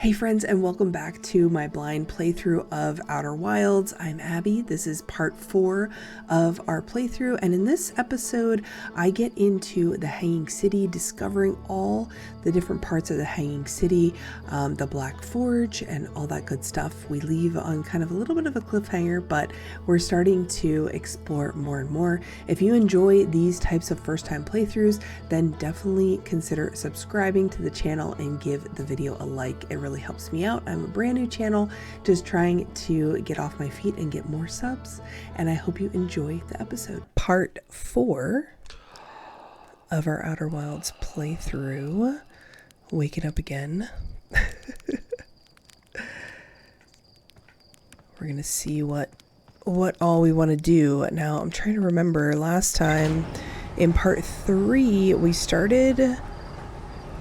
Hey friends, and welcome back to my blind playthrough of Outer Wilds. I'm Abby. This is part 4 of our playthrough, and in this episode I get into the Hanging City, discovering all the different parts of the Hanging City, the Black Forge, and all that good stuff. We leave on kind of a little bit of a cliffhanger, but we're starting to explore more and more. If you enjoy these types of first-time playthroughs, then definitely consider subscribing to the channel and give the video a like. It really helps me out. I'm a brand new channel, just trying to get off my feet and get more subs, and I hope you enjoy the episode. Part 4 of our Outer Wilds playthrough. Waking up again. We're gonna see what all we want to do. Now I'm trying to remember, last time in part 3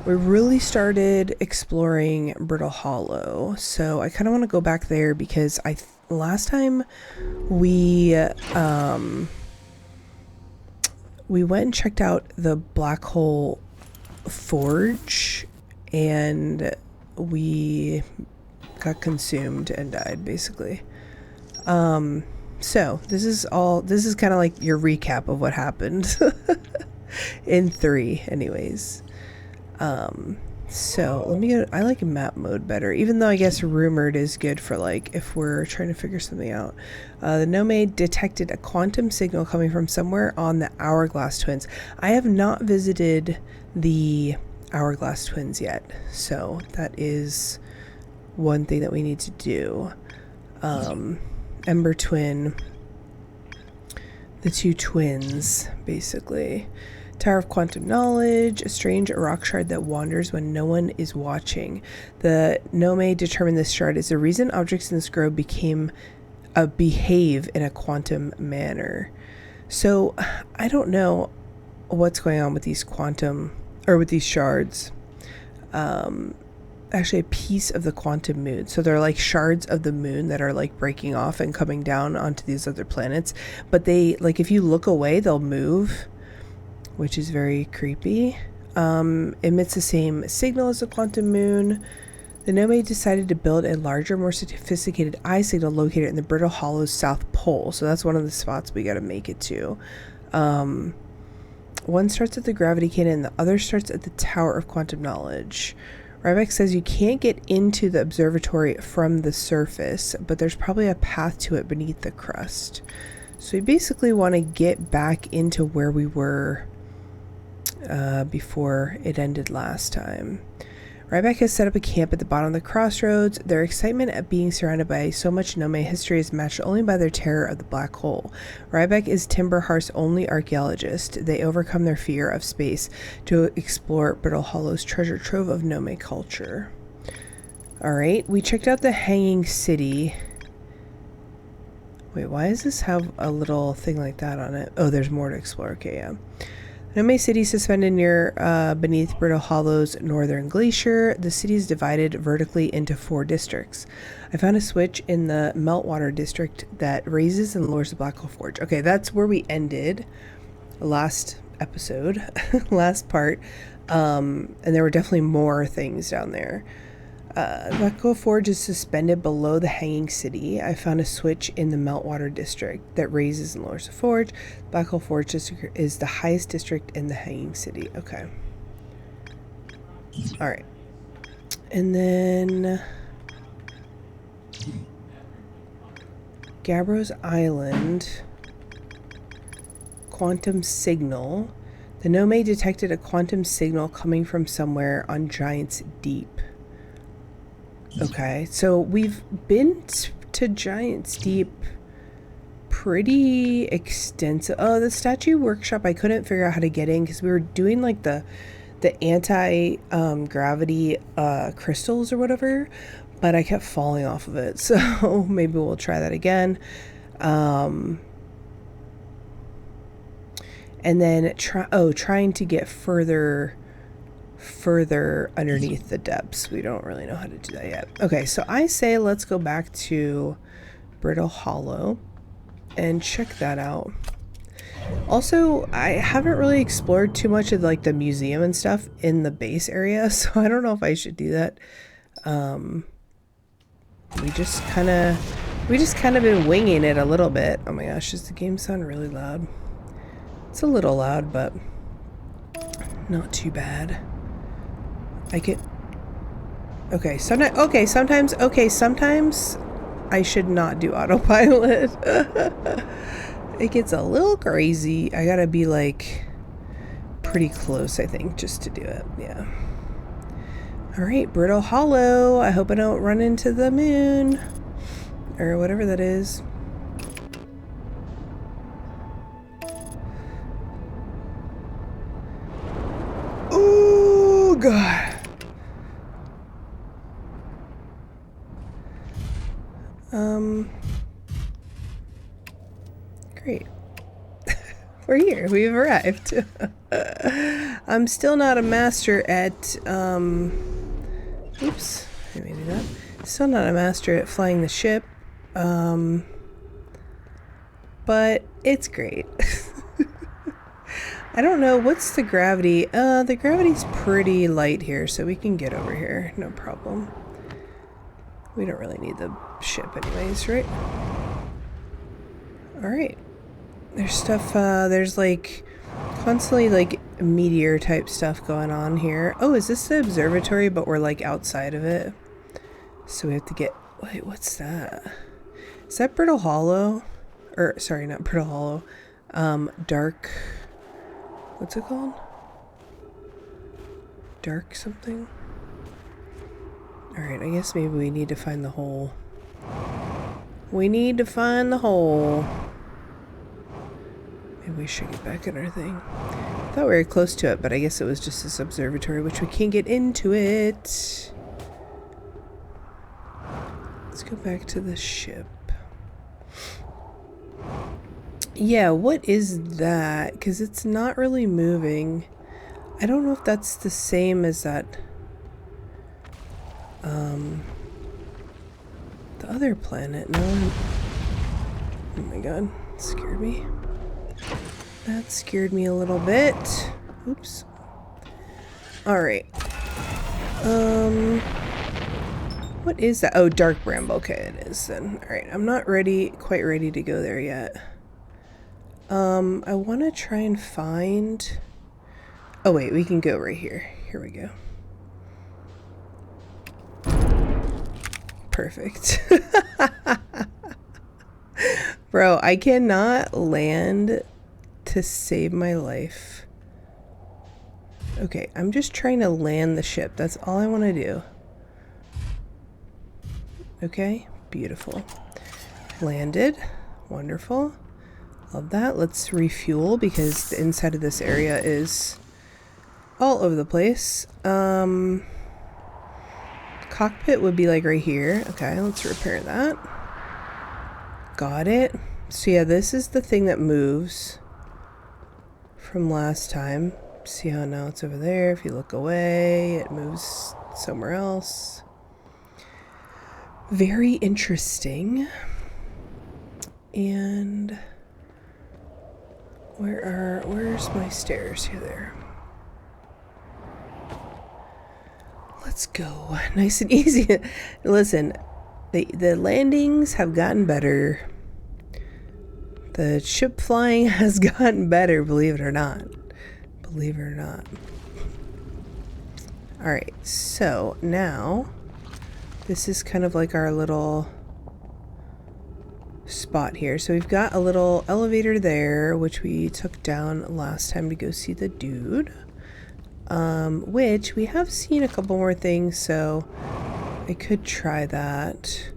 we really started exploring Brittle Hollow, so I kind of want to go back there because last time we went and checked out the Black Hole Forge, and we got consumed and died basically. So this is kind of like your recap of what happened in 3 anyways. So let me go. I like map mode better, even though I guess rumored is good for like if we're trying to figure something out. The Nomad detected a quantum signal coming from somewhere on the Hourglass Twins. I have not visited the Hourglass Twins yet, so that is one thing that we need to do. Ember Twin, the two twins basically. Tower of Quantum Knowledge, a strange rock shard that wanders when no one is watching. The Nomad determined this shard is the reason objects in this grove behave in a quantum manner. So I don't know what's going on with these with these shards. Actually a piece of the quantum moon. So they're like shards of the moon that are like breaking off and coming down onto these other planets. But they, like, if you look away, they'll move, which is very creepy. Emits the same signal as the quantum moon. The Nomad decided to build a larger, more sophisticated eye signal located in the Brittle Hollow's south pole. So that's one of the spots we got to make it to. One starts at the gravity cannon, the other starts at the Tower of Quantum Knowledge. Ryback says you can't get into the observatory from the surface, but there's probably a path to it beneath the crust. So we basically want to get back into where we were before it ended last time. Ryback has set up a camp at the bottom of the crossroads. Their excitement at being surrounded by so much Nomad history is matched only by their terror of the black hole. Ryback is Timberhearth's only archaeologist. They overcome their fear of space to explore Brittle Hollow's treasure trove of Nomad culture. Alright, we checked out the Hanging City. Wait, why does this have a little thing like that on it? Oh, there's more to explore. Okay, yeah. Nomad City suspended near beneath Brittle Hollow's northern glacier. The city is divided vertically into 4 districts. I found a switch in the Meltwater district that raises and lowers the Black Hole Forge. Okay, that's where we ended last episode, last part. And there were definitely more things down there. Black Hole Forge is suspended below the Hanging City. I found a switch in the Meltwater district that raises and lowers the forge. Black Hole Forge district is the highest district in the Hanging City. Okay. Alright. And then Gabbro's Island. Quantum signal. The Nomad detected a quantum signal coming from somewhere on Giant's Deep. Okay, so we've been to Giant's Deep pretty extensive. Oh, the statue workshop, I couldn't figure out how to get in because we were doing like the anti-gravity crystals or whatever, but I kept falling off of it, so maybe we'll try that again. And then trying to get further underneath the depths. We don't really know how to do that yet. Okay, so I say let's go back to Brittle Hollow and check that out. Also, I haven't really explored too much of like the museum and stuff in the base area, so I don't know if I should do that. We just kind of been winging it a little bit. Oh my gosh, does the game sound really loud? It's a little loud, but not too bad. Sometimes I should not do autopilot. It gets a little crazy. I gotta be like pretty close, I think, just to do it. Yeah. Alright, Brittle Hollow. I hope I don't run into the moon. Or whatever that is. Oh, God. Great. We're here. We've arrived. I'm still not a master at, oops. I may do that. Still not a master at flying the ship. But it's great. I don't know. What's the gravity? The gravity's pretty light here, so we can get over here. No problem. We don't really need the ship anyways, right? Alright. There's stuff, there's like constantly like meteor type stuff going on here. Oh, is this the observatory, but we're like outside of it? So we have to get, wait, what's that? Is that Brittle Hollow? Or, sorry, not Brittle Hollow. Dark, what's it called? Dark something? Alright, I guess maybe we need to find the hole. We need to find the hole. Maybe we should get back in our thing. I thought we were close to it, but I guess it was just this observatory, which we can't get into it. Let's go back to the ship. Yeah, what is that? Because it's not really moving. I don't know if that's the same as that. The other planet. No. Oh my god, it scared me. That scared me a little bit. Oops. Alright. What is that? Oh, dark bramble. Okay, it is then. Alright, I'm not quite ready to go there yet. I want to try and find... Oh wait, we can go right here. Here we go. Perfect. Bro, I cannot land to save my life. Okay, I'm just trying to land the ship. That's all I want to do. Okay, beautiful. Landed. Wonderful. Love that. Let's refuel because the inside of this area is all over the place. Cockpit would be like right here. Okay, let's repair that. Got it. So yeah, this is the thing that moves from last time. See how now it's over there. If you look away, it moves somewhere else. Very interesting. And where's my stairs? Here, there. Let's go. Nice and easy. Listen, the landings have gotten better. The ship flying has gotten better, believe it or not. Believe it or not. Alright, so now this is kind of like our little spot here. So we've got a little elevator there, which we took down last time to go see the dude. Which we have seen a couple more things, so I could try that.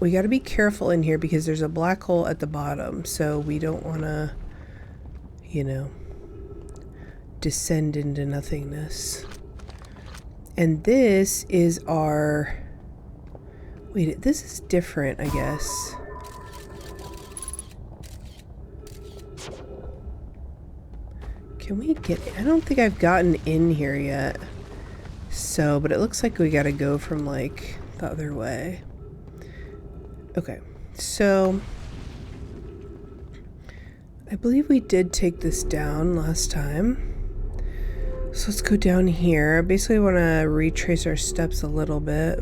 We got to be careful in here because there's a black hole at the bottom, so we don't want to, you know, descend into nothingness. And this is our... Wait, this is different, I guess. Can we get... I don't think I've gotten in here yet. So, but it looks like we gotta go from, like, the other way. Okay, so... I believe we did take this down last time. So let's go down here. Basically, I want to retrace our steps a little bit.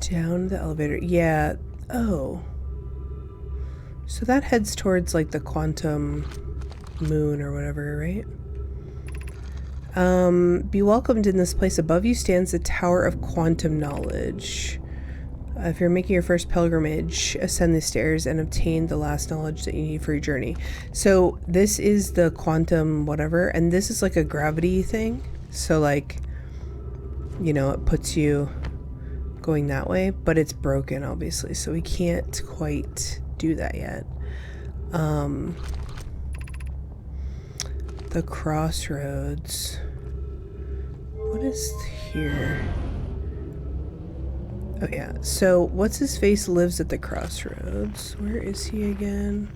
Down the elevator. Yeah. Oh. So that heads towards like the quantum moon or whatever, right? Be welcomed in this place. Above you stands the Tower of Quantum Knowledge. If you're making your first pilgrimage, ascend the stairs and obtain the last knowledge that you need for your journey. So this is the quantum whatever, and this is like a gravity thing. So like, you know, it puts you going that way, but it's broken obviously, so we can't quite do that yet. The crossroads. What is here? Oh yeah, so what's his face lives at the crossroads. Where is he again?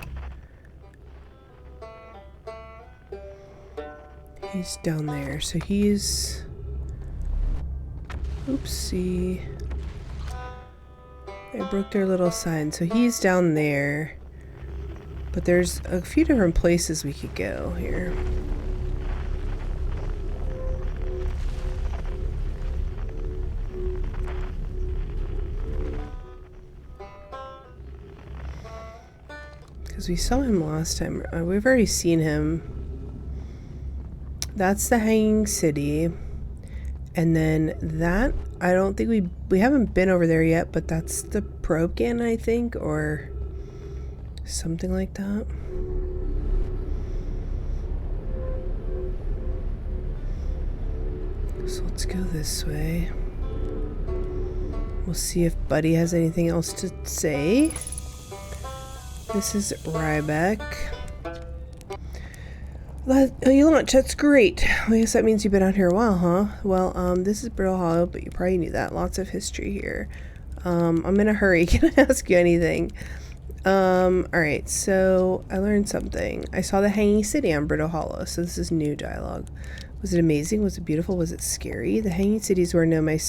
He's down there, so he's... Oopsie. I broke their little sign, so he's down there. But there's a few different places we could go here. Because we saw him last time. We've already seen him. That's the Hanging City. And then that, I don't think we haven't been over there yet, but that's the probe can, I think, or something like that. So let's go this way. We'll see if Buddy has anything else to say. This is Rybeck. You launch, that's great. I guess that means you've been out here a while, huh? Well, this is Brittle Hollow, but you probably knew that. Lots of history here. I'm in a hurry. Can I ask you anything? Alright, so I learned something. I saw the Hanging City on Brittle Hollow, so this is new dialogue. Was it amazing? Was it beautiful? Was it scary? The Hanging City is where Nomai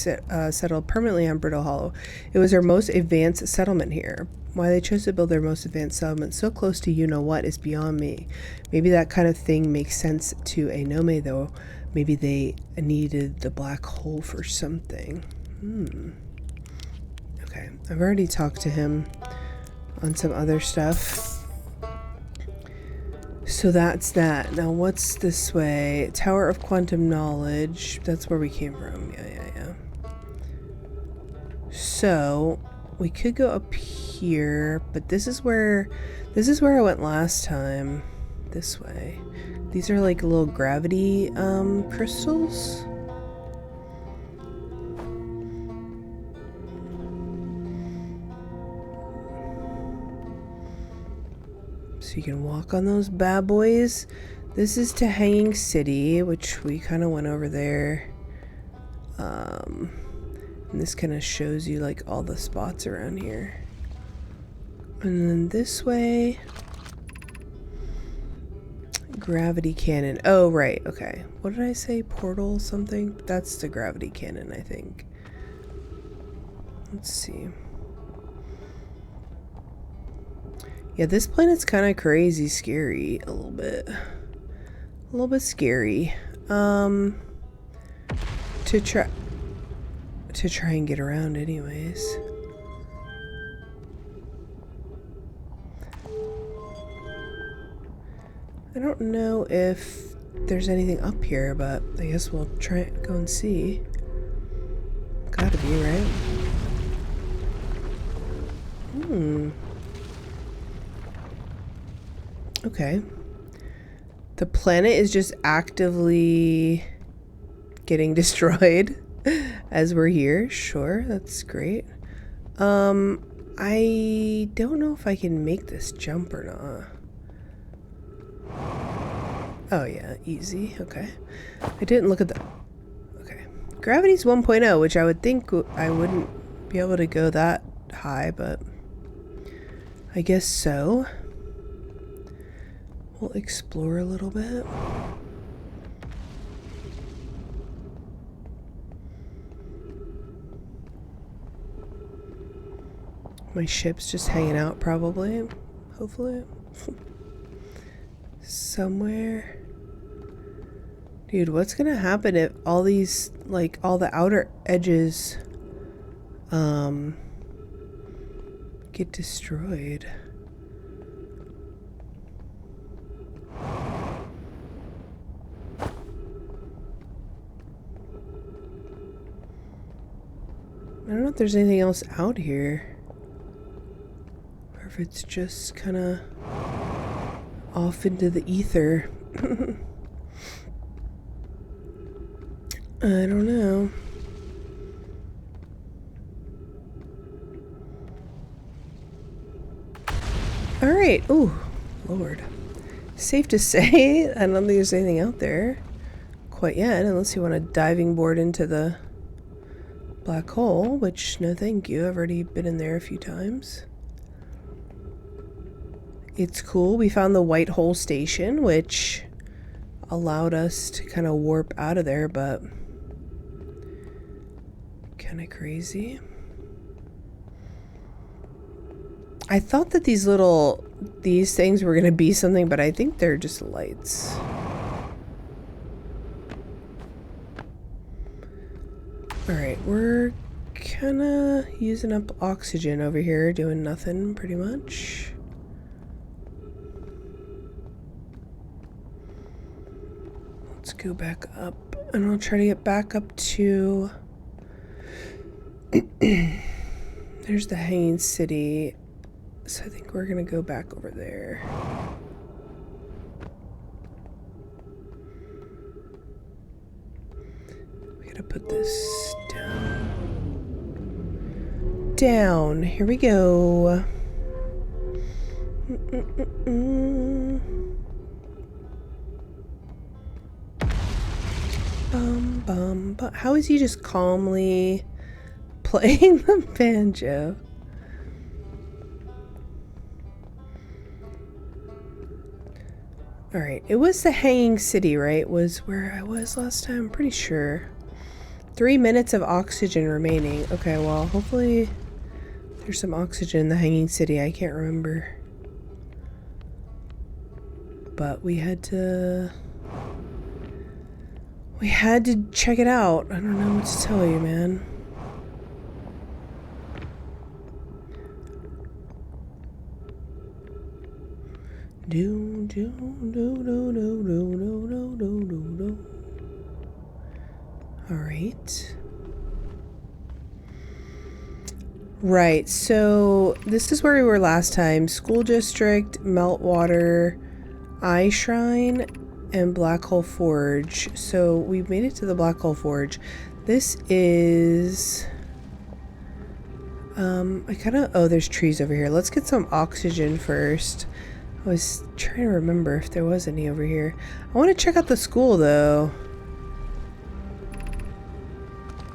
settled permanently on Brittle Hollow. It was their most advanced settlement here. Why they chose to build their most advanced settlement so close to you-know-what is beyond me. Maybe that kind of thing makes sense to a Nomai, though. Maybe they needed the black hole for something. Okay, I've already talked to him on some other stuff. So that's that. Now what's this way? Tower of Quantum Knowledge. That's where we came from. Yeah. So we could go up here, but this is where I went last time. This way. These are like little gravity crystals. So you can walk on those bad boys. This is to Hanging City, which we kind of went over there. And this kind of shows you like all the spots around here. And then this way, gravity cannon. Oh, right. Okay. What did I say? Portal something? That's the gravity cannon, I think. Let's see. Yeah, this planet's kind of crazy, scary, a little bit scary. To try and get around, anyways. I don't know if there's anything up here, but I guess we'll try go and see. Gotta be, right? Okay. The planet is just actively getting destroyed as we're here. Sure, that's great. I don't know if I can make this jump or not. Oh yeah, easy. Okay. I didn't look at the... Okay. Gravity's 1.0, which I would think I wouldn't be able to go that high, but I guess so. We'll explore a little bit. My ship's just hanging out, probably. Hopefully. somewhere. Dude, what's gonna happen if all these, like, all the outer edges, get destroyed? I don't know if there's anything else out here. Or if it's just kind of off into the ether. I don't know. Alright. Ooh, Lord. Safe to say, I don't think there's anything out there quite yet, unless you want a diving board into the black hole, which no thank you. I've already been in there a few times. It's cool. We found the white hole station, which allowed us to kind of warp out of there, but kind of crazy. I thought that these things were going to be something, but I think they're just lights. Alright, we're kind of using up oxygen over here, doing nothing pretty much. Let's go back up, and I'll try to get back up to... There's the Hanging City, so I think we're going to go back over there. Put this down. Here we go. Bum, bum, bum. How is he just calmly playing the banjo? Alright, it was the Hanging City, right? Was where I was last time, I'm pretty sure. 3 minutes of oxygen remaining. Okay, well, hopefully there's some oxygen in the Hanging City. I can't remember. But we had to check it out. I don't know what to tell you, man. Do do do do do do do do do do. All right. Right, so this is where we were last time. School District, Meltwater, Eye Shrine, and Black Hole Forge. So we've made it to the Black Hole Forge. This is... oh, there's trees over here. Let's get some oxygen first. I was trying to remember if there was any over here. I want to check out the school, though.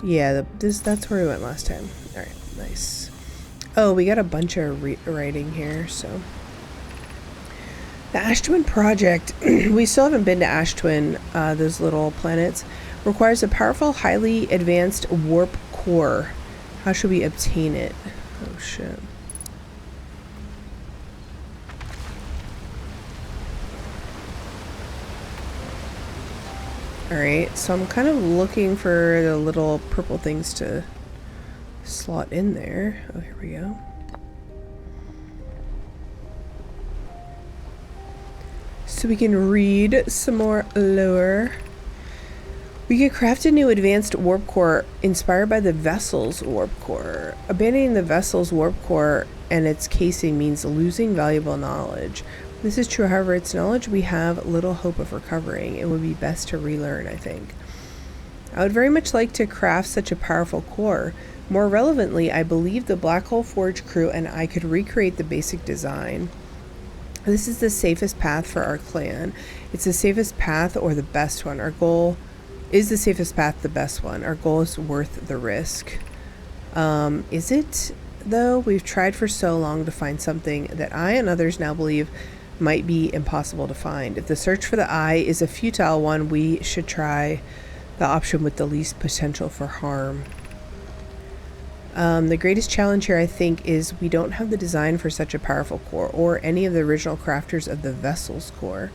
Yeah, that's where we went last time. Alright, nice. Oh, we got a bunch of writing here, so. The Ash Twin Project. We still haven't been to Ash Twin, those little planets. Requires a powerful, highly advanced warp core. How should we obtain it? Oh, shit. Alright, so I'm kind of looking for the little purple things to slot in there. Oh, here we go. So we can read some more lore. We can craft a new advanced warp core inspired by the vessel's warp core. Abandoning the vessel's warp core and its casing means losing valuable knowledge. This is true, however, its knowledge we have little hope of recovering. It would be best to relearn, I think. I would very much like to craft such a powerful core. More relevantly, I believe the Black Hole Forge crew and I could recreate the basic design. This is the safest path for our clan. It's the safest path or the best one. Our goal is the safest path, the best one. Our goal is worth the risk. Is it, though? We've tried for so long to find something that I and others now believe might be impossible to find. If the search for the eye is a futile one, we should try the option with the least potential for harm. The greatest challenge here, I think, is we don't have the design for such a powerful core or any of the original crafters of the vessel's core.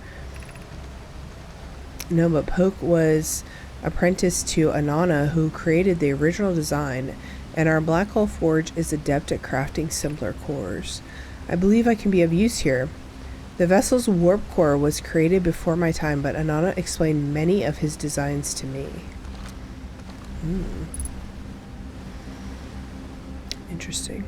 No, but Poke was apprenticed to Anana, who created the original design, and our black hole forge is adept at crafting simpler cores. I believe I can be of use here. The vessel's warp core was created before my time, but Anana explained many of his designs to me. Interesting.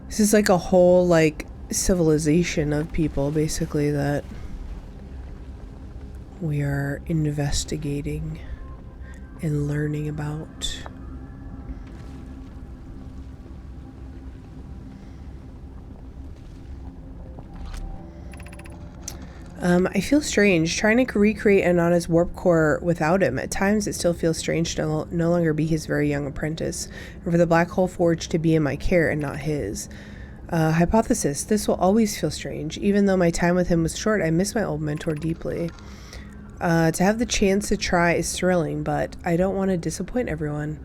This is like a whole, like, civilization of people, basically, that we are investigating and learning about. I feel strange trying to recreate Anana's warp core without him. At times, it still feels strange to no longer be his very young apprentice, and for the black hole forge to be in my care and not his. Hypothesis: this will always feel strange. Even though my time with him was short, I miss my old mentor deeply. To have the chance to try is thrilling, but I don't want to disappoint everyone.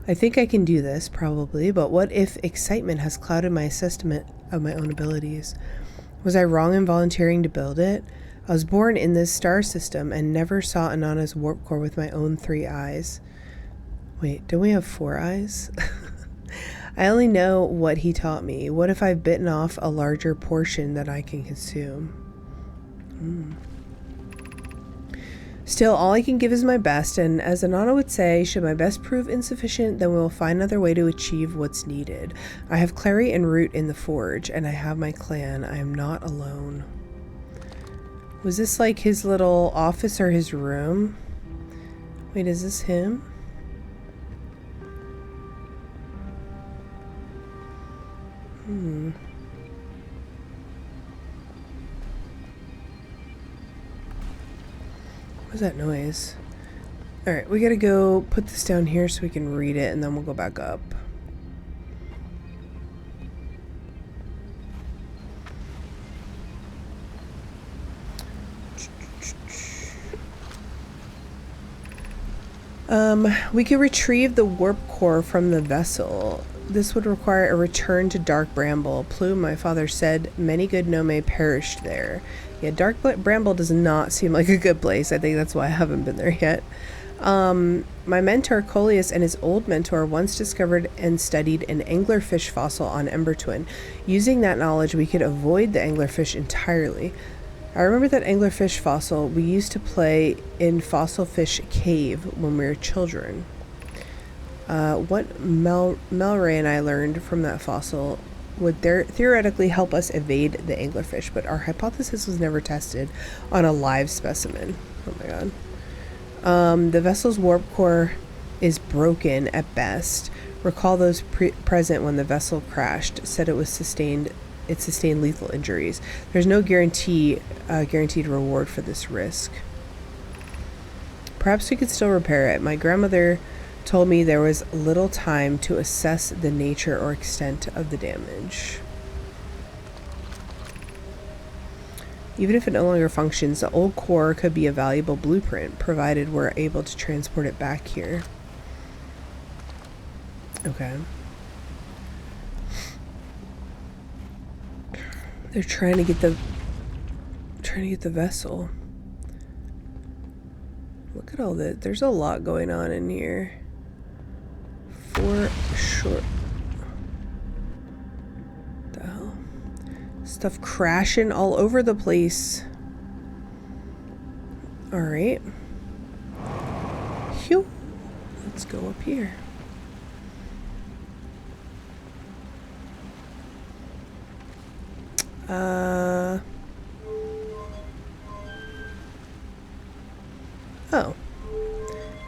I think I can do this, probably, but what if excitement has clouded my assessment of my own abilities? Was I wrong in volunteering to build it? I was born in this star system and never saw Anana's warp core with my own 3 eyes. Wait, don't we have 4 eyes? I only know what he taught me. What if I've bitten off a larger portion that I can consume? Still, all I can give is my best, and as Anana would say, should my best prove insufficient, then we will find another way to achieve what's needed. I have Clary and Root in the forge, and I have my clan. I am not alone. Was this like his little office or his room? Wait, is this him? What was that noise? Alright, we gotta go put this down here so we can read it, and then we'll go back up. We could retrieve the warp core from the vessel. This would require a return to Dark Bramble. Plume, my father said, many good Nome perished there. Yeah, Dark Bramble does not seem like a good place. I think that's why I haven't been there yet. My mentor, Coleus, and his old mentor once discovered and studied an anglerfish fossil on Ember Twin. Using that knowledge, we could avoid the anglerfish entirely. I remember that anglerfish fossil. We used to play in Fossil Fish Cave when we were children. What Melray and I learned from that fossil would theoretically help us evade the anglerfish, but our hypothesis was never tested on a live specimen. Oh my god. The vessel's warp core is broken at best. Recall those present when the vessel crashed said it sustained lethal injuries. There's no guaranteed reward for this risk. Perhaps we could still repair it. My grandmother told me there was little time to assess the nature or extent of the damage. Even if it no longer functions, the old core could be a valuable blueprint, provided we're able to transport it back here. Okay. They're trying to get the vessel. Look at all this. There's a lot going on in here. For sure. What the hell? Stuff crashing all over the place. Alright. Phew. Let's go up here. Oh.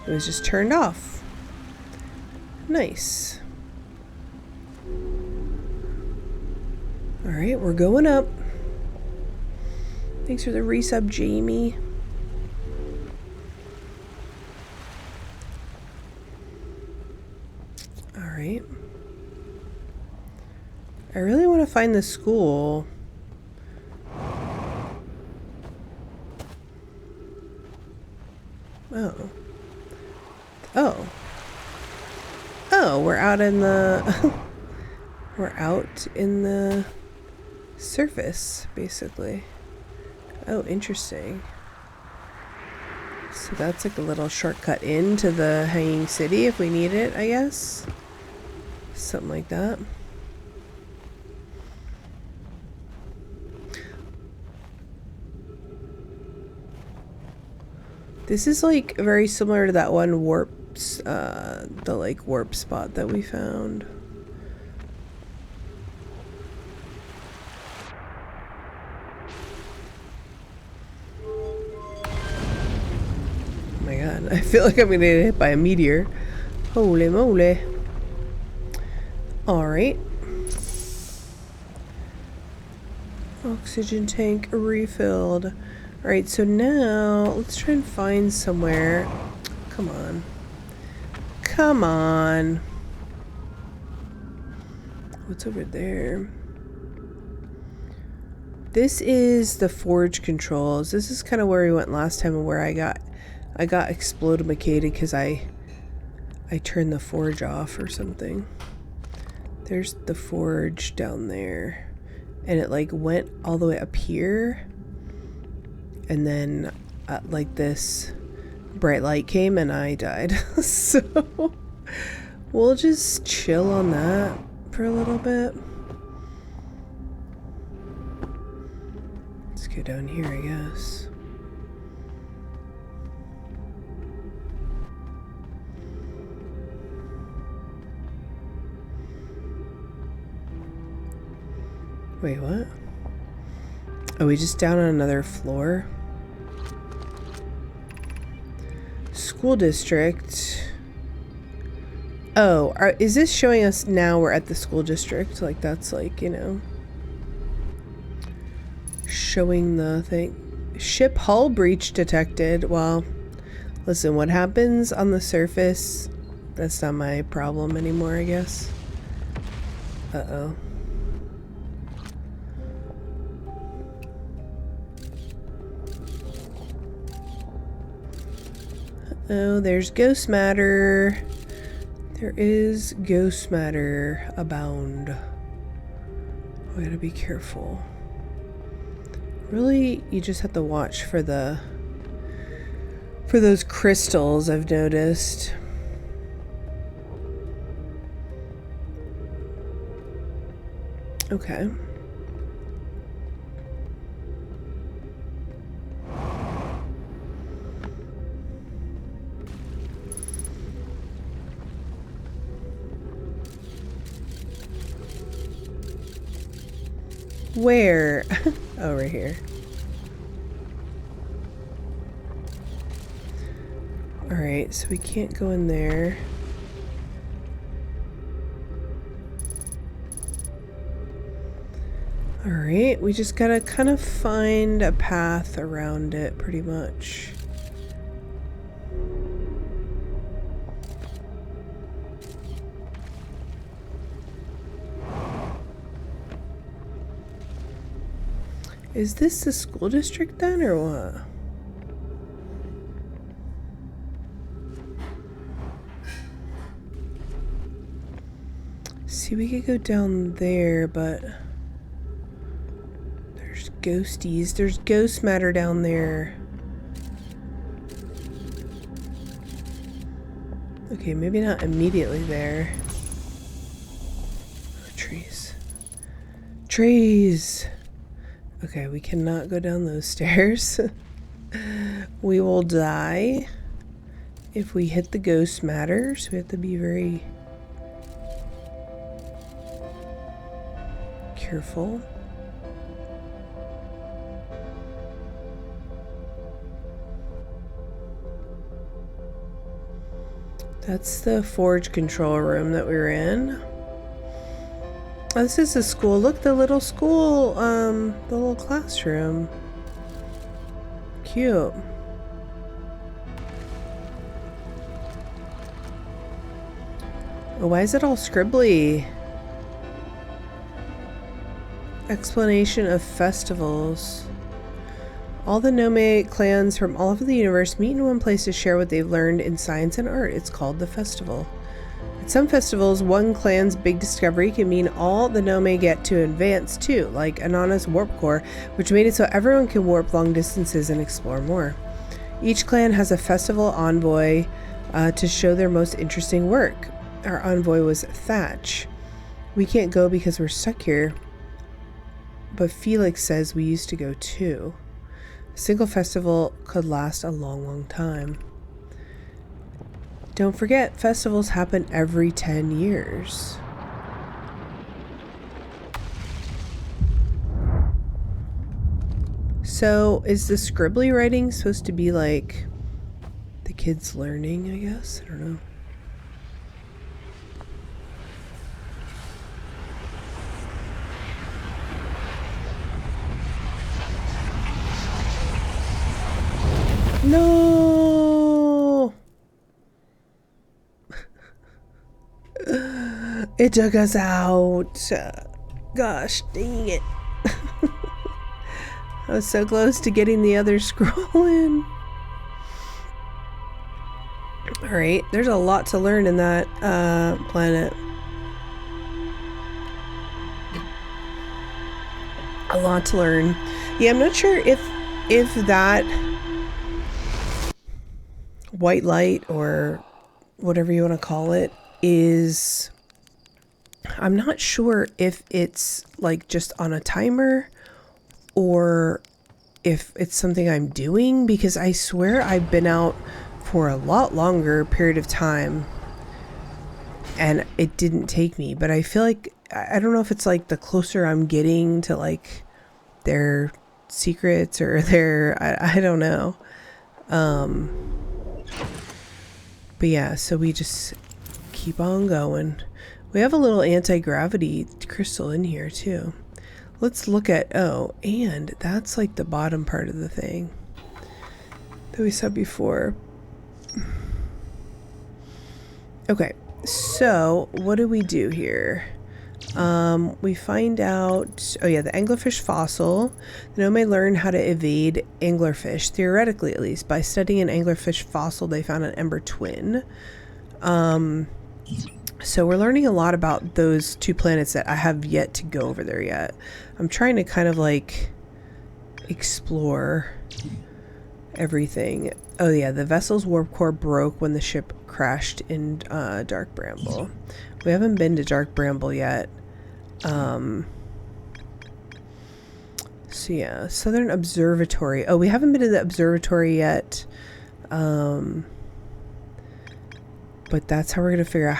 It was just turned off. Nice. Alright, we're going up. Thanks for the resub, Jamie. Alright. I really want to find the school. Oh. Oh. we're out in the we're out in the surface, basically. Oh, interesting. So that's like a little shortcut into the hanging city if we need it, I guess. Something like that. This is like very similar to that one warps, the like warp spot that we found. Oh my god, I feel like I'm gonna get hit by a meteor. Holy moly. Alright. Oxygen tank refilled. Alright, so now let's try and find somewhere. Come on. Come on. What's over there? This is the forge controls. This is kind of where we went last time and where I got explodimacated because I turned the forge off or something. There's the forge down there. And it like went all the way up here. And then like this bright light came and I died. So we'll just chill on that for a little bit. Let's go down here, I guess. Wait, what? Are we just down on another floor? School district. Oh, is this showing us now we're at the school district? Like that's like, you know, showing the thing. Ship hull breach detected. Well, listen, what happens on the surface, that's not my problem anymore, I guess. Uh-oh. Oh, there's ghost matter. There is ghost matter abound. We gotta be careful. Really, you just have to watch for those crystals, I've noticed. Okay. Where? Oh, right here. Alright, so we can't go in there. Alright, we just gotta kind of find a path around it, pretty much. Is this the school district then, or what? See, we could go down there, but there's ghosties. There's ghost matter down there. Okay, maybe not immediately there. Oh, trees. Trees! Okay, we cannot go down those stairs. We will die if we hit the ghost matter, so we have to be very careful. That's the forge control room that we were in. Oh, this is the school. Look, the little school, the little classroom. Cute. Oh, why is it all scribbly? Explanation of festivals. All the Nome clans from all over the universe meet in one place to share what they've learned in science and art. It's called the festival. At some festivals, one clan's big discovery can mean all the Nome get to advance too, like Anana's warp core, which made it so everyone can warp long distances and explore more. Each clan has a festival envoy to show their most interesting work. Our envoy was Thatch. We can't go because we're stuck here, but Felix says we used to go too. A single festival could last a long, long time. Don't forget, festivals happen every 10 years. So, is the scribbly writing supposed to be like the kids learning, I guess? I don't know. No! It took us out. Gosh, dang it. I was so close to getting the other scroll in. Alright, there's a lot to learn in that planet. A lot to learn. Yeah, I'm not sure if that white light or whatever you want to call it is... I'm not sure if it's like just on a timer or if it's something I'm doing, because I swear I've been out for a lot longer period of time and it didn't take me. But I feel like, I don't know if it's like the closer I'm getting to like their secrets or their, I don't know. But yeah, so we just keep on going. We have a little anti-gravity crystal in here too. Let's look at, oh, and that's like the bottom part of the thing that we saw before. Okay, so what do we do here? We find out, oh yeah, the anglerfish fossil. The Nome learn how to evade anglerfish, theoretically at least. By studying an anglerfish fossil, they found an ember twin. So we're learning a lot about those two planets that I have yet to go over there yet. I'm trying to kind of like explore everything. Oh yeah, the vessel's warp core broke when the ship crashed in Dark Bramble. We haven't been to Dark Bramble yet. So yeah, Southern Observatory. Oh, we haven't been to the observatory yet. But that's how we're gonna figure out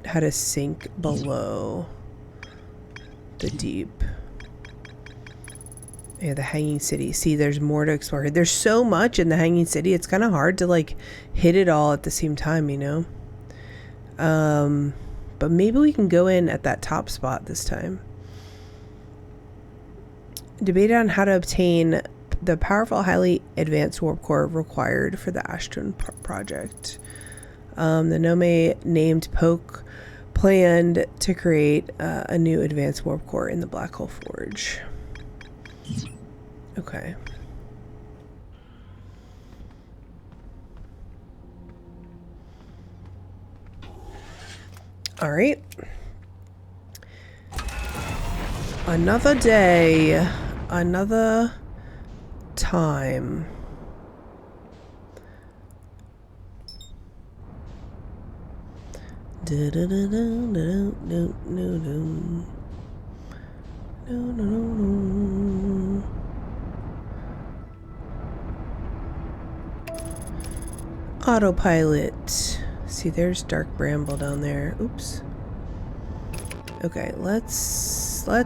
how to sink below the deep. Yeah, the Hanging City. See, there's more to explore. There's so much in the Hanging City. It's kind of hard to like hit it all at the same time, you know. But maybe we can go in at that top spot this time. Debate on how to obtain the powerful, highly advanced warp core required for the Ashton project. The Nome named Poke planned to create a new advanced warp core in the Black Hole Forge. Okay. All right. Another day, another time. Autopilot. See, there's Dark Bramble down there. Oops. Okay, let's settle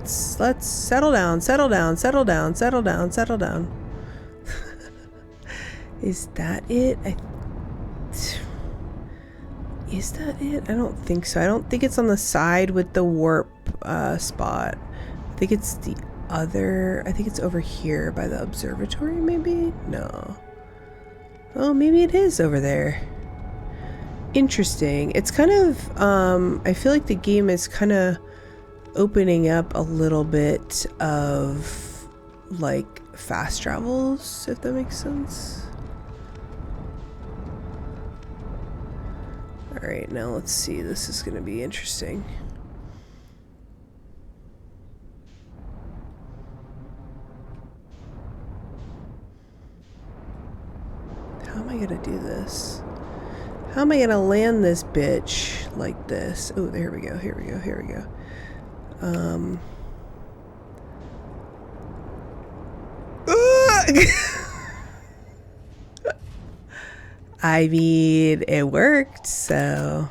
down. Is that it? Is that it? I don't think so. I don't think it's on the side with the warp spot. I think it's the other. I think it's over here by the observatory, maybe? No. Oh, maybe it is over there. Interesting. It's kind of, I feel like the game is kind of opening up a little bit of, like, fast travels, if that makes sense. Alright, now let's see. This is gonna be interesting. How am I gonna do this? How am I gonna land this bitch like this? Oh, there we go, here we go, here we go. I mean, it worked, so...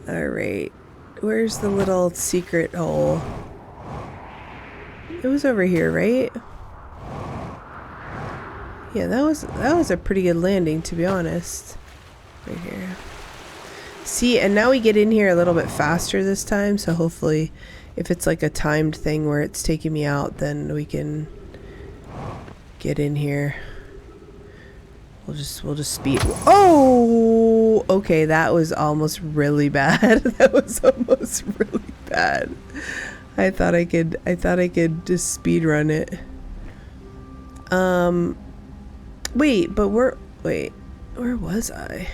Alright, where's the little secret hole? It was over here, right? Yeah, that was a pretty good landing, to be honest. Right here. See, and now we get in here a little bit faster this time, so hopefully if it's like a timed thing where it's taking me out, then we can get in here. We'll just speed. Oh, okay, that was almost really bad. That was almost really bad. I thought I could just speed run it. Wait, but where was I?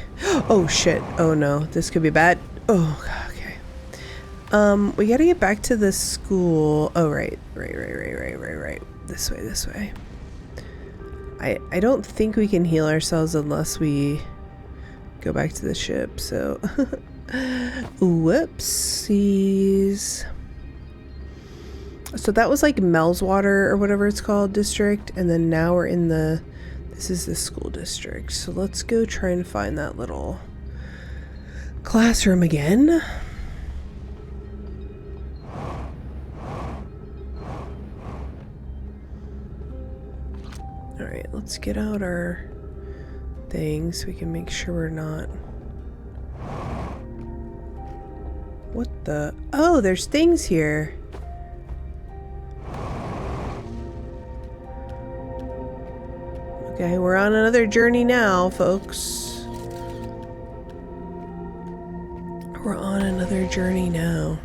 Oh shit. Oh no, this could be bad. Oh god, okay. We gotta get back to the school. Oh right. This way. I don't think we can heal ourselves unless we go back to the ship, so whoopsies. So that was like Mel's-Water or whatever it's called district, and then now we're in this is the school district. So let's go try and find that little classroom again. Alright, let's get out our things so we can make sure we're not... What the... Oh, there's things here. Okay, we're on another journey now, folks. We're on another journey now.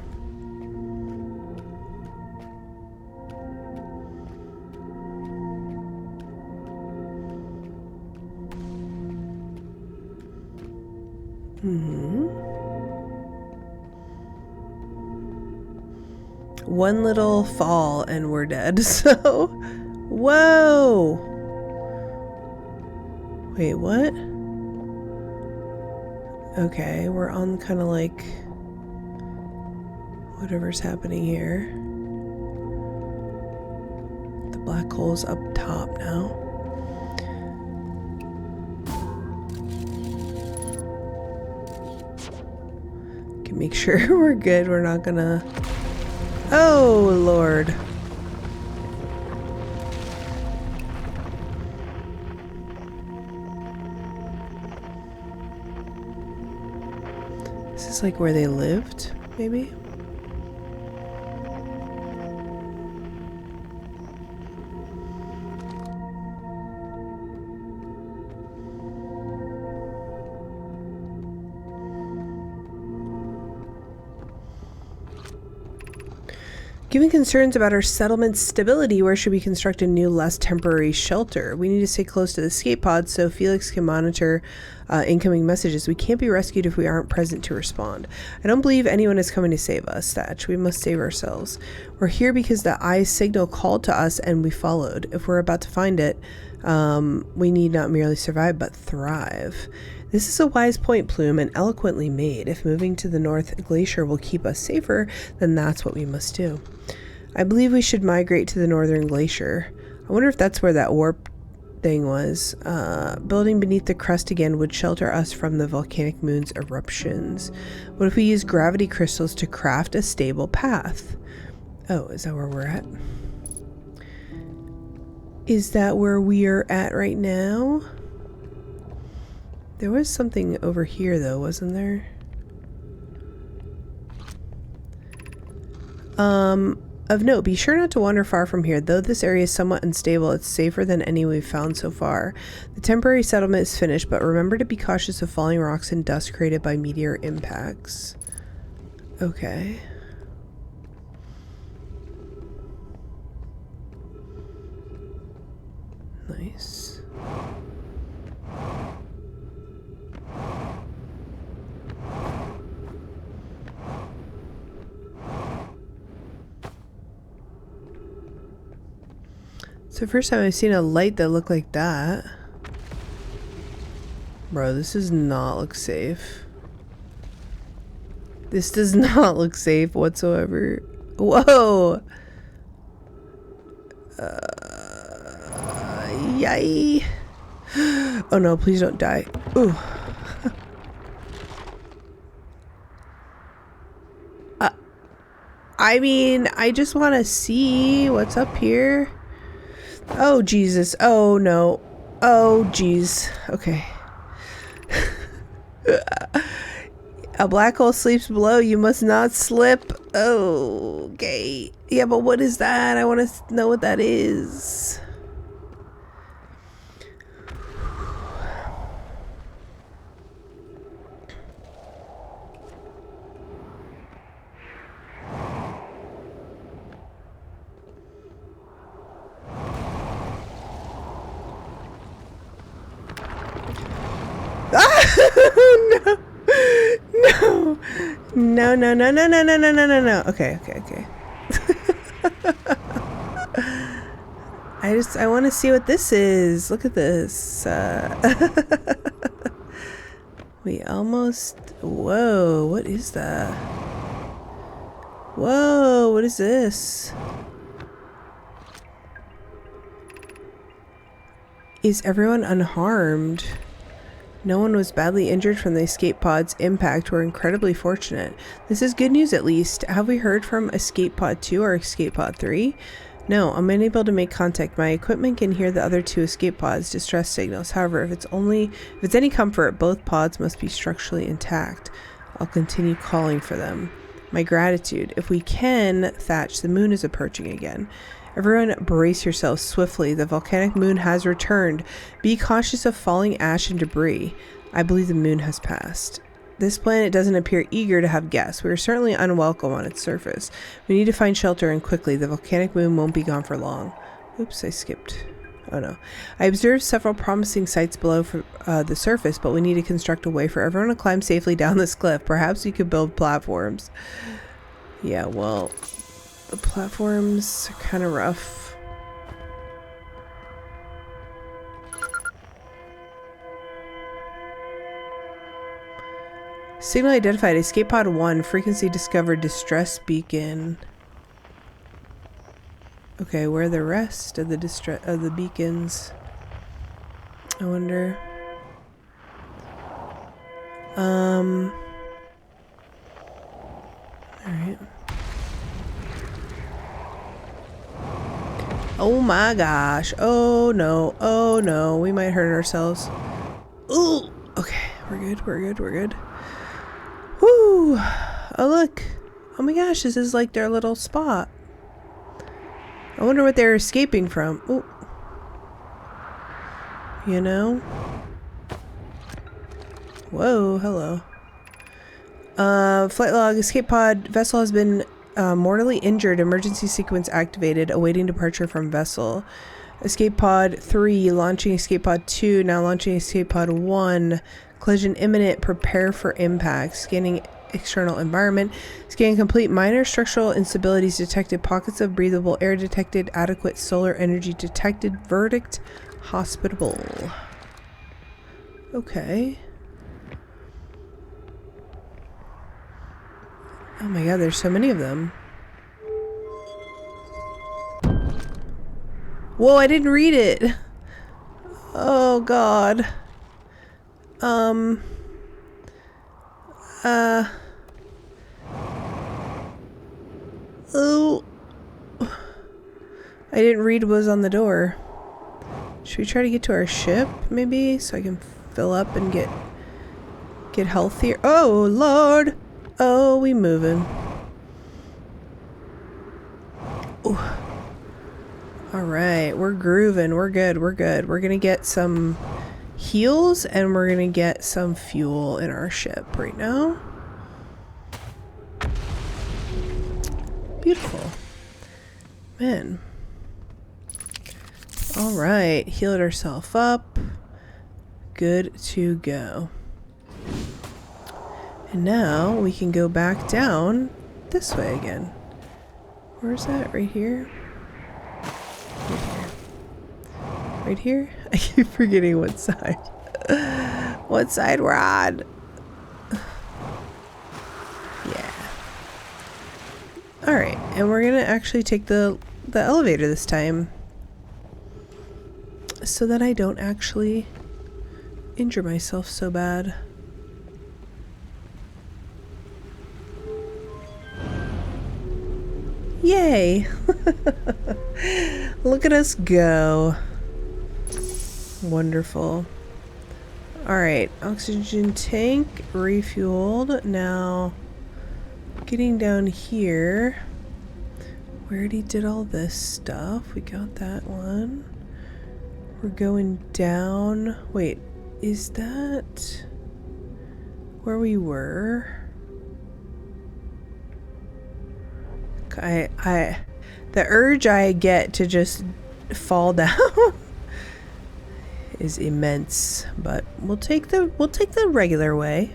One little fall and we're dead, so... Whoa! Wait, what? Okay, we're on kind of like... whatever's happening here. The black hole's up top now. Can make sure we're good. We're not gonna... Oh, Lord. Is this like where they lived, maybe? Given concerns about our settlement's stability, where should we construct a new, less temporary shelter? We need to stay close to the escape pod so Felix can monitor incoming messages. We can't be rescued if we aren't present to respond. I don't believe anyone is coming to save us, Thatch. We must save ourselves. We're here because the eye's signal called to us and we followed. If we're about to find it, we need not merely survive, but thrive. This is a wise point, Plume, and eloquently made. If moving to the North Glacier will keep us safer, then that's what we must do. I believe we should migrate to the Northern Glacier. I wonder if that's where that warp thing was. Building beneath the crust again would shelter us from the volcanic moon's eruptions. What if we use gravity crystals to craft a stable path? Oh, is that where we're at? Is that where we are at right now? There was something over here though, wasn't there? Of note, be sure not to wander far from here. Though this area is somewhat unstable, it's safer than any we've found so far. The temporary settlement is finished, but remember to be cautious of falling rocks and dust created by meteor impacts. Okay. Nice. It's the first time I've seen a light that looked like that. Bro, this does not look safe. This does not look safe whatsoever. Whoa! Yay! Oh no, please don't die. Ooh. I mean, I just want to see what's up here. Oh, Jesus. Oh, no. Oh, jeez. Okay. A black hole sleeps below. You must not slip. Oh, okay. Yeah, but what is that? I want to know what that is. No. No. Okay. I want to see what this is. Look at this. We almost... Whoa, what is that? Whoa, what is this? Is everyone unharmed? No one was badly injured from the escape pod's impact. We're incredibly fortunate. This is good news at least. Have we heard from escape pod 2 or escape pod 3? No, I'm unable to make contact. My equipment can hear the other 2 escape pods' distress signals. However, if it's any comfort, both pods must be structurally intact. I'll continue calling for them. My gratitude. If we can, Thatch, the moon is approaching again. Everyone brace yourselves swiftly. The volcanic moon has returned. Be cautious of falling ash and debris. I believe the moon has passed. This planet doesn't appear eager to have guests. We are certainly unwelcome on its surface. We need to find shelter and quickly. The volcanic moon won't be gone for long. Oops, I skipped. Oh no. I observed several promising sites below for the surface, but we need to construct a way for everyone to climb safely down this cliff. Perhaps we could build platforms. Yeah, well... The platforms are kind of rough. Signal identified. Escape pod 1. Frequency discovered. Distress beacon. Okay, where are the rest of the beacons? I wonder. Alright. Oh my gosh. Oh no. We might hurt ourselves. Ooh. Okay, we're good. Woo. Oh look. Oh my gosh, this is like their little spot. I wonder what they're escaping from. Ooh. You know? Whoa, hello. Flight log, escape pod, vessel has been mortally injured. Emergency sequence activated. Awaiting departure from vessel. Escape pod 3. Launching escape pod 2. Now launching escape pod 1. Collision imminent. Prepare for impact. Scanning external environment. Scan complete. Minor structural instabilities detected. Pockets of breathable air detected. Adequate solar energy detected. Verdict. Hospitable. Okay. Oh my god, there's so many of them. Whoa, I didn't read it. Oh god. Oh. I didn't read what was on the door. Should we try to get to our ship, maybe? So I can fill up and get healthier. Oh, Lord! Oh, we moving. Ooh. Alright, we're grooving. We're good. We're gonna get some heals and we're gonna get some fuel in our ship right now. Beautiful. Man. Alright, healed ourselves up. Good to go. And now we can go back down this way again. Where's that? Right here? Right here. Right here? I keep forgetting what side. What side we're on. Yeah. Alright, and we're gonna actually take the elevator this time. So that I don't actually injure myself so bad. Yay! Look at us go. Wonderful. Alright, oxygen tank refueled. Now, getting down here. We already did all this stuff. We got that one. We're going down. Wait, is that where we were? The urge I get to just fall down is immense, but we'll take the regular way.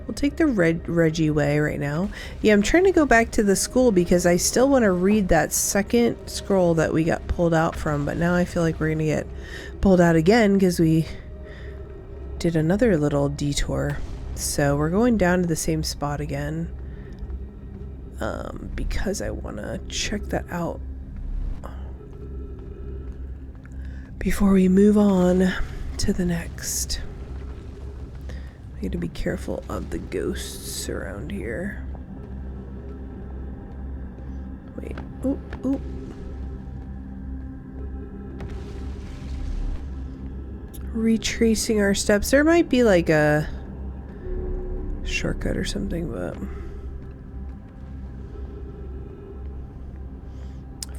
We'll take the Reggie way right now. Yeah, I'm trying to go back to the school because I still want to read that second scroll that we got pulled out from, but now I feel like we're gonna get pulled out again because we did another little detour. So we're going down to the same spot again. Because I want to check that out before we move on to the next. We need to be careful of the ghosts around here. Wait, oop, oop. Retracing our steps. There might be like a shortcut or something, but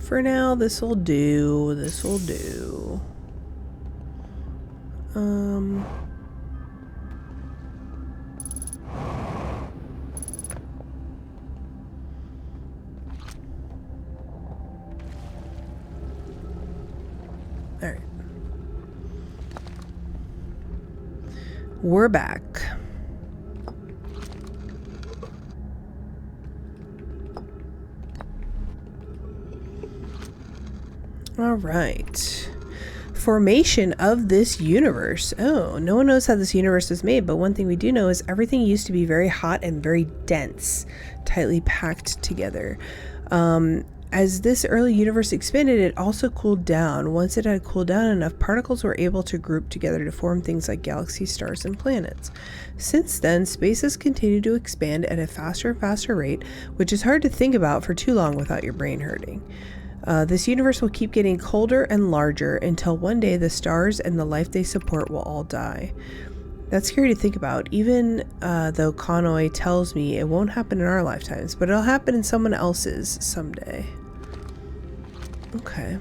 for now, this'll do. This'll do. Alright. We're back. All right. Formation of this universe. Oh, no one knows how this universe was made, but one thing we do know is everything used to be very hot and very dense, tightly packed together. As this early universe expanded, it also cooled down. Once it had cooled down enough, particles were able to group together to form things like galaxies, stars, and planets. Since then, space has continued to expand at a faster and faster rate, which is hard to think about for too long without your brain hurting. This universe will keep getting colder and larger until one day the stars and the life they support will all die. That's scary to think about, even though Konoi tells me it won't happen in our lifetimes, but it'll happen in someone else's someday. Okay.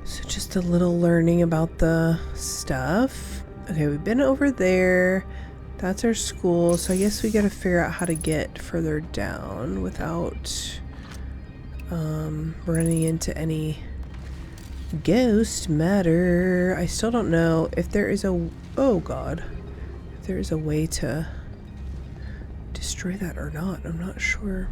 So just a little learning about the stuff. Okay, we've been over there. That's our school, so I guess we gotta figure out how to get further down without running into any ghost matter. I still don't know if there is a... oh god. If there is a way to destroy that or not. I'm not sure.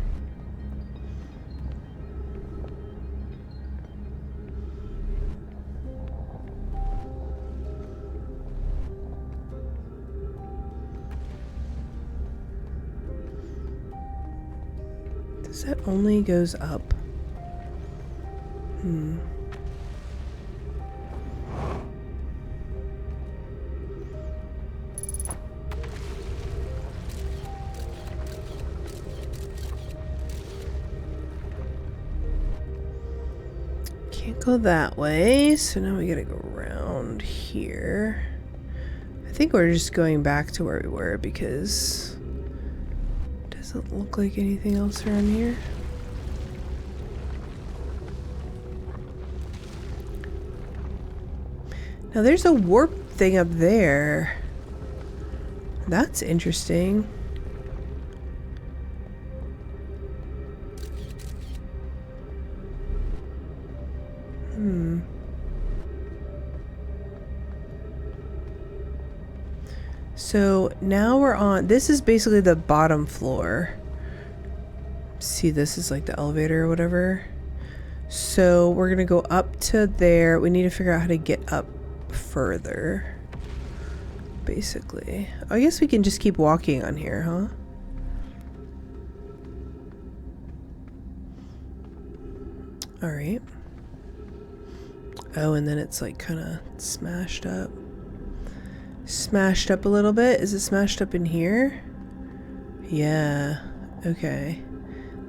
That only goes up. Can't go that way, so now we gotta go around here. I think we're just going back to where we were because doesn't look like anything else around here. Now there's a warp thing up there. That's interesting. So now we're on, this is basically the bottom floor. see this is like the elevator or whatever. So we're gonna go up to there. We need to figure out how to get up further, basically. I guess we can just keep walking on here, huh? All right. Oh, and then it's like kind of smashed up. Smashed up a little bit. Is it smashed up in here? Yeah. Okay.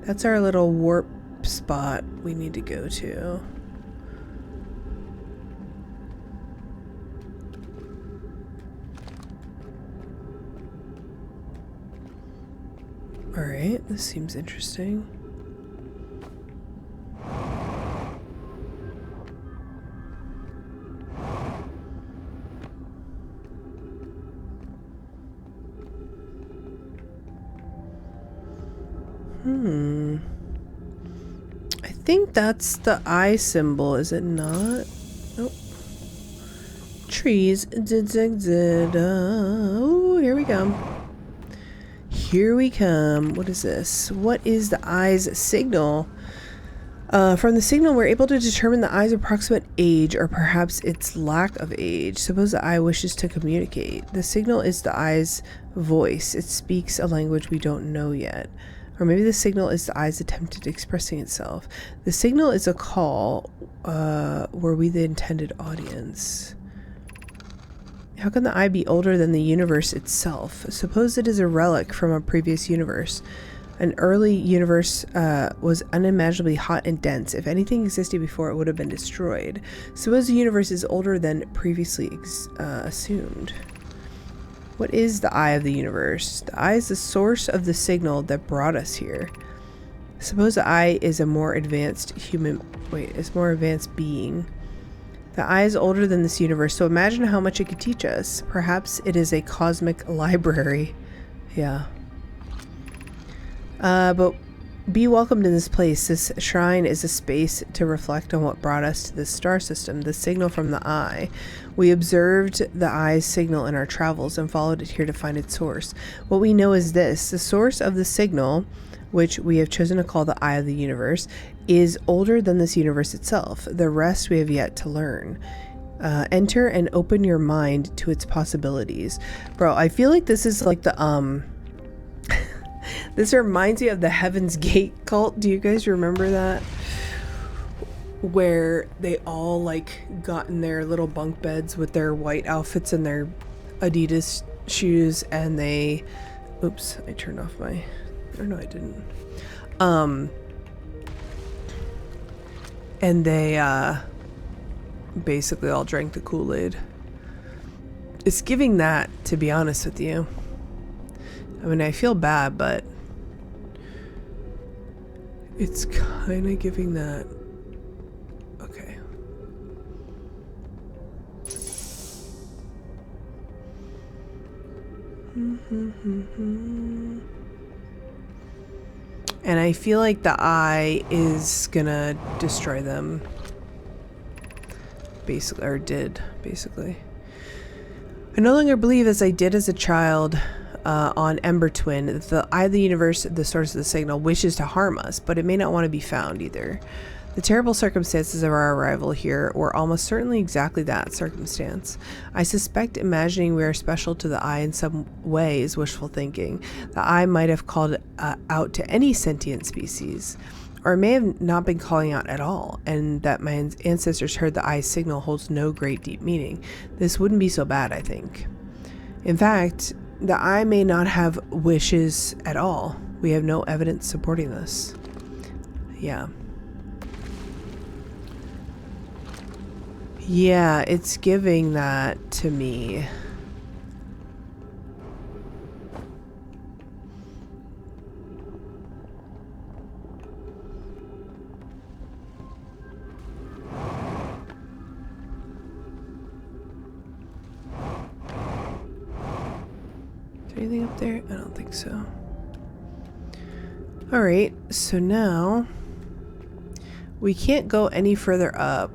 That's our little warp spot we need to go to. All right. This seems interesting. I think that's the eye symbol, is it not? Nope. Trees. Oh, here we come. Here we come. What is this? What is the eye's signal? From the signal, we're able to determine the eye's approximate age, or perhaps its lack of age. Suppose the eye wishes to communicate. The signal is the eye's voice. It speaks a language we don't know yet. Or maybe the signal is the eye's attempt at expressing itself. The signal is a call. Were we the intended audience? How can the eye be older than the universe itself? Suppose it is a relic from a previous universe. An early universe was unimaginably hot and dense. If anything existed before, it would have been destroyed. Suppose the universe is older than previously assumed. What is the eye of the universe? The eye is the source of the signal that brought us here. Suppose the eye is a more advanced being. The eye is older than this universe, so imagine how much it could teach us. Perhaps it is a cosmic library. Yeah. But be welcomed in this place. This shrine is a space to reflect on what brought us to this star system, the signal from the eye. We observed the eye's signal in our travels and followed it here to find its source. What we know is this: the source of the signal, which we have chosen to call the eye of the universe, is older than this universe itself. The rest we have yet to learn. Enter and open your mind to its possibilities. Bro, I feel like this is like the this reminds me of the Heaven's Gate cult. Do you guys remember that? Where they all like got in their little bunk beds with their white outfits and their Adidas shoes, and they, oops, I turned off my, or no I didn't. And they basically all drank the Kool-Aid. It's giving that, to be honest with you. I mean, I feel bad, but it's kind of giving that. Okay. And I feel like the eye is gonna destroy them. Basically, or did, basically. I no longer believe, as I did as a child, on Ember Twin, the eye of the universe, the source of the signal, wishes to harm us, but it may not want to be found either. The terrible circumstances of our arrival here were almost certainly exactly that circumstance. I suspect imagining we are special to the eye in some way is wishful thinking. The eye might have called out to any sentient species, or it may have not been calling out at all, and that my ancestors heard the eye's signal holds no great deep meaning. This wouldn't be so bad, I think. In fact, the eye may not have wishes at all. We have no evidence supporting this. Yeah. Yeah, it's giving that to me. Anything up there? I don't think so. Alright, so now we can't go any further up.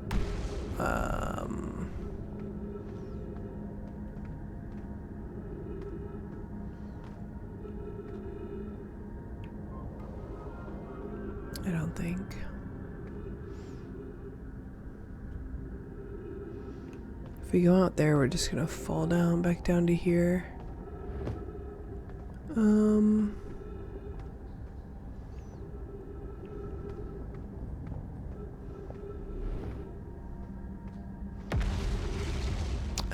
don't think. If we go out there, we're just gonna fall down, back down to here.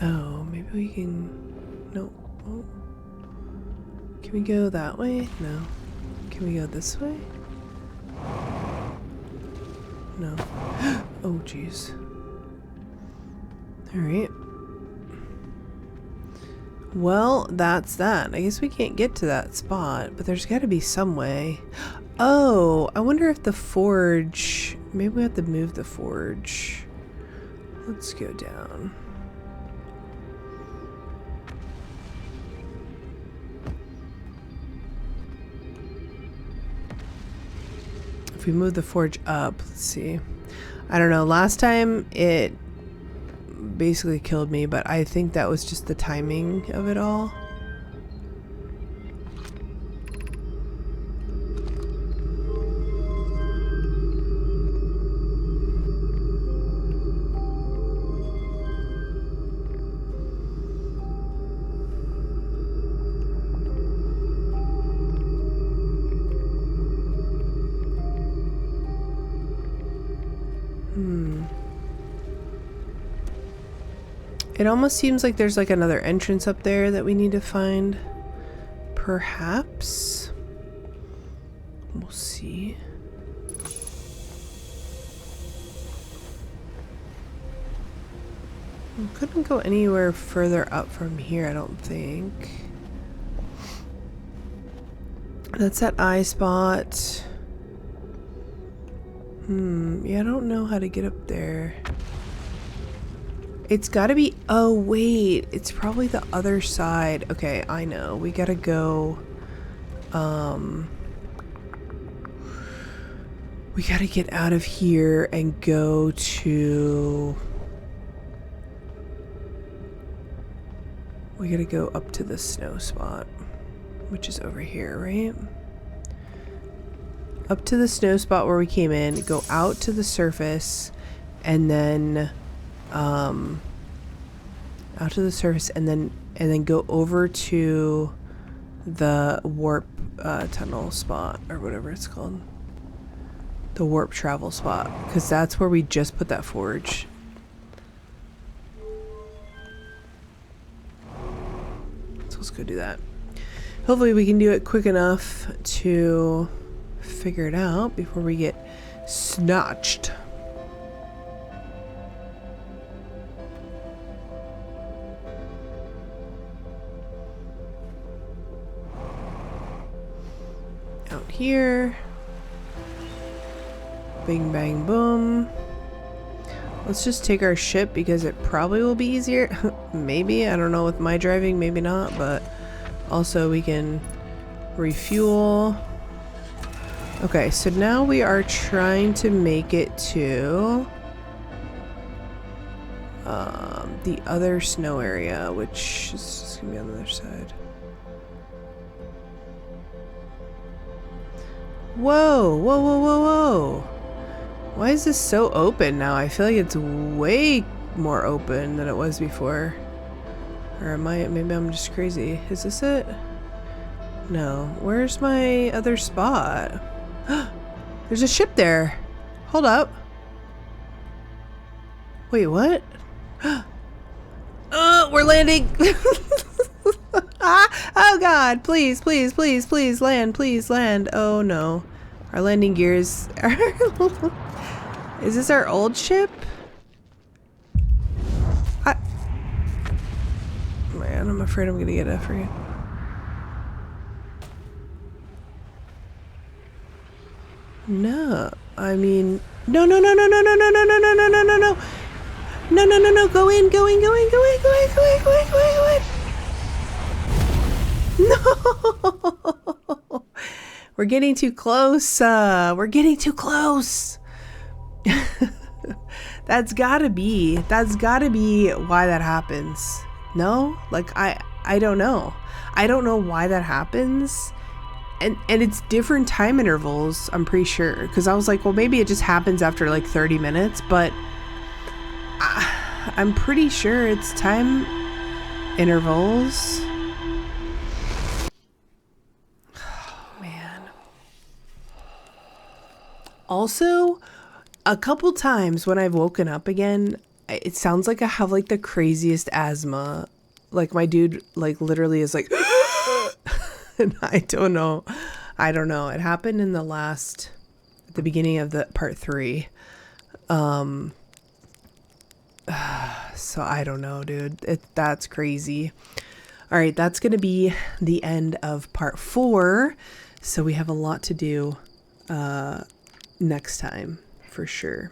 Oh, maybe we can... No. Oh. Can we go that way? No. Can we go this way? No. Oh, jeez. Alright. Well, that's that. I guess we can't get to that spot, but there's got to be some way. Oh, I wonder if the forge... Maybe we have to move the forge. Let's go down. If we move the forge up, let's see. I don't know. Last time it basically killed me, but I think that was just the timing of it all. It almost seems like there's like another entrance up there that we need to find. Perhaps. We'll see. We couldn't go anywhere further up from here, I don't think. That's that eye spot. Yeah, I don't know how to get up there. It's gotta be, oh wait, it's probably the other side. Okay, I know. We gotta go, we gotta get out of here and go to, we gotta go up to the snow spot, which is over here, right? Up to the snow spot where we came in, go out to the surface, and then out to the surface, and then go over to the warp tunnel spot, or whatever it's called, the warp travel spot, because that's where we just put that forge. So let's go do that. Hopefully we can do it quick enough to figure it out before we get snatched. Out here. Bing, bang, boom. Let's just take our ship because it probably will be easier. Maybe, I don't know, with my driving, maybe not, but also we can refuel. Okay, so now we are trying to make it to the other snow area, which is just gonna be on the other side. Whoa, whoa, whoa, whoa, whoa. Why is this so open now? I feel like it's way more open than it was before. Or am I, maybe I'm just crazy. Is this it? No. Where's my other spot? There's a ship there. Hold up. Wait, what? Oh, we're landing. Oh God, please, please, please, please land, please land. Oh no. Our landing gears are Is this our old ship? Man, I'm afraid I'm gonna get a freaking... No, I mean, no, no, no, no, no, no, no, no, no, no, no, no, no, no, no, no, no, no, go in, go in, go in, go in, go in, go in, go in, go in, go in. No, we're getting too close. We're getting too close. That's gotta be why that happens. No, like I don't know. I don't know why that happens. And it's different time intervals, I'm pretty sure. Because I was like, well, maybe it just happens after like 30 minutes. But I'm pretty sure it's time intervals. Oh, man. Also, a couple times when I've woken up again, it sounds like I have like the craziest asthma. Like my dude like literally is like and I don't know. It happened in at the beginning of the part 3. So I don't know, dude. That's crazy. All right, that's going to be the end of part 4. So we have a lot to do next time for sure.